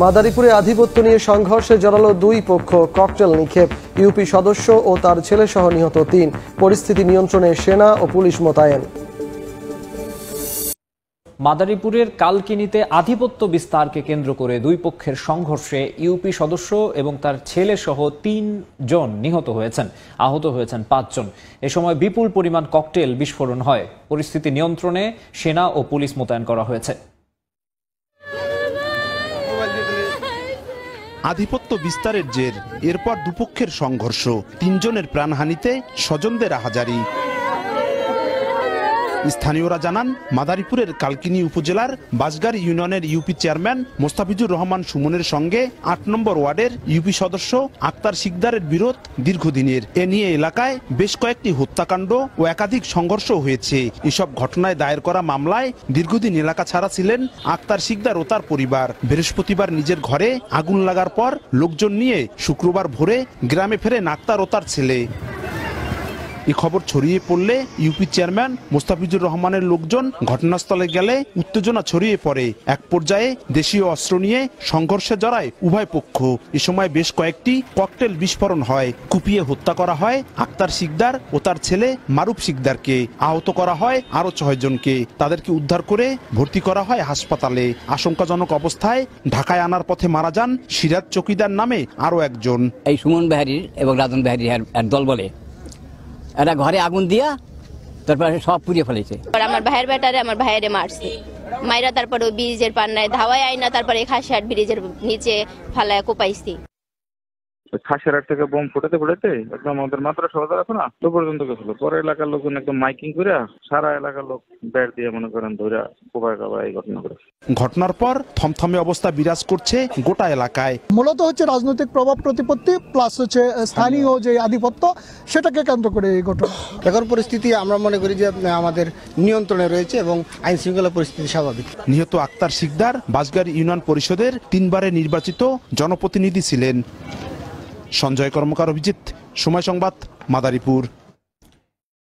মাদারীপুরে আধিপত্য নিয়ে সংঘর্ষে জড়ালো দুই পক্ষ, ককটেল নিক্ষেপ, ইউপি সদস্য ও তার ছেলেসহ নিহত ৩। পরিস্থিতি নিয়ন্ত্রণে সেনা ও পুলিশ মোতায়েন। মাদারীপুরের কালকিনিতে আধিপত্য বিস্তারকে কেন্দ্র করে দুই পক্ষের সংঘর্ষে ইউপি সদস্য এবং তার ছেলেসহ ৩ জন নিহত হয়েছেন, আহত হয়েছেন ৫ জন। এ সময় বিপুল পরিমাণ ককটেল বিস্ফোরণ হয়। পরিস্থিতি নিয়ন্ত্রণে সেনা ও পুলিশ মোতায়েন করা হয়েছে। আধিপত্য বিস্তারের জের, এরপর দুপক্ষের সংঘর্ষ, ৩ জনের প্রাণহানিতে স্বজনদের আহাজারি। স্থানীয়রা জানান, মাদারীপুরের কালকিনি উপজেলার বাসগার ইউনিয়নের ইউপি চেয়ারম্যান মোস্তাফিজুর রহমান সুমনের সঙ্গে ৮ নম্বর ওয়ার্ডের ইউপি সদস্য আক্তার শিকদারের বিরোধ দীর্ঘদিনের। এ নিয়ে এলাকায় বেশ কয়েকটি হত্যাকাণ্ড ও একাধিক সংঘর্ষ হয়েছে। এসব ঘটনায় দায়ের করা মামলায় দীর্ঘদিন এলাকা ছাড়া ছিলেন আক্তার শিকদার ও তার পরিবার। বৃহস্পতিবার নিজের ঘরে আগুন লাগার পর লোকজন নিয়ে শুক্রবার ভোরে গ্রামে ফেরেন আক্তার ও তার ছেলে। এই খবর ছড়িয়ে পড়লে ইউপি চেয়ারম্যান মোস্তাফিজুর রহমানের লোকজন ঘটনাস্থলে গেলে উত্তেজনা ছড়িয়ে পড়ে। এক পর্যায়ে দেশীয় অস্ত্র নিয়ে সংঘর্ষে জড়ায় উভয় পক্ষ। এ সময় বেশ কয়েকটি ককটেল বিস্ফোরণ হয়। কুপিয়ে হত্যা করা হয় আক্তার শিকদার ও তার ছেলে মারুফ শিকদারকে। আহত করা হয় আরো ৬ জনকে। তাদেরকে উদ্ধার করে ভর্তি করা হয় হাসপাতালে। আশঙ্কাজনক অবস্থায় ঢাকায় আনার পথে মারা যান সিরাজ চকিদার নামে আরো একজন। এই সুমন বেহারির এবং রাজন বেহারির এক দল বলে এরা ঘরে আগুন দিয়া তারপরে সব পুড়িয়ে ফেলেছে। আমার ভাইয়ের বেটারে আমার ভাইয়েরে মারছে, মাইরা তারপরে ব্রিজের পান্নায় ধাওয়ায় আইনা তারপরে খাসিয়াট ব্রিজের নিচে ফালায় কোপাইছি। খাসিয়াট থেকে বোম ফুটাতে একদম আমাদের মাদ্রাসা আছে না, তো পর্যন্ত গেছিল। পরে এলাকার লোকজন একদম মাইকিং করে সারা এলাকার লোক ব্যাট দিয়ে মনে করেন ধৈরা কোপায় কাবায় এই ঘটনা করে। ঘটনার পর থমথমে অবস্থা বিরাজ করছে গোটা এলাকায়। মূলত হচ্ছে রাজনৈতিক প্রভাব প্রতিপত্তি প্লাস হচ্ছে স্থানীয় যে আধিপত্য, সেটাকে কেন্দ্র করে এই ঘটনা। এখন পরিস্থিতি আমরা মনে করি যে আমাদের নিয়ন্ত্রণে রয়েছে এবং আইন শৃঙ্খলা পরিস্থিতি স্বাভাবিক। নিহত আক্তার শিকদার বাসগার ইউনিয়ন পরিষদের ৩ বারে নির্বাচিত জনপ্রতিনিধি ছিলেন। সঞ্জয় কর্মকার, অভিজিৎ, সময় সংবাদ, মাদারীপুর।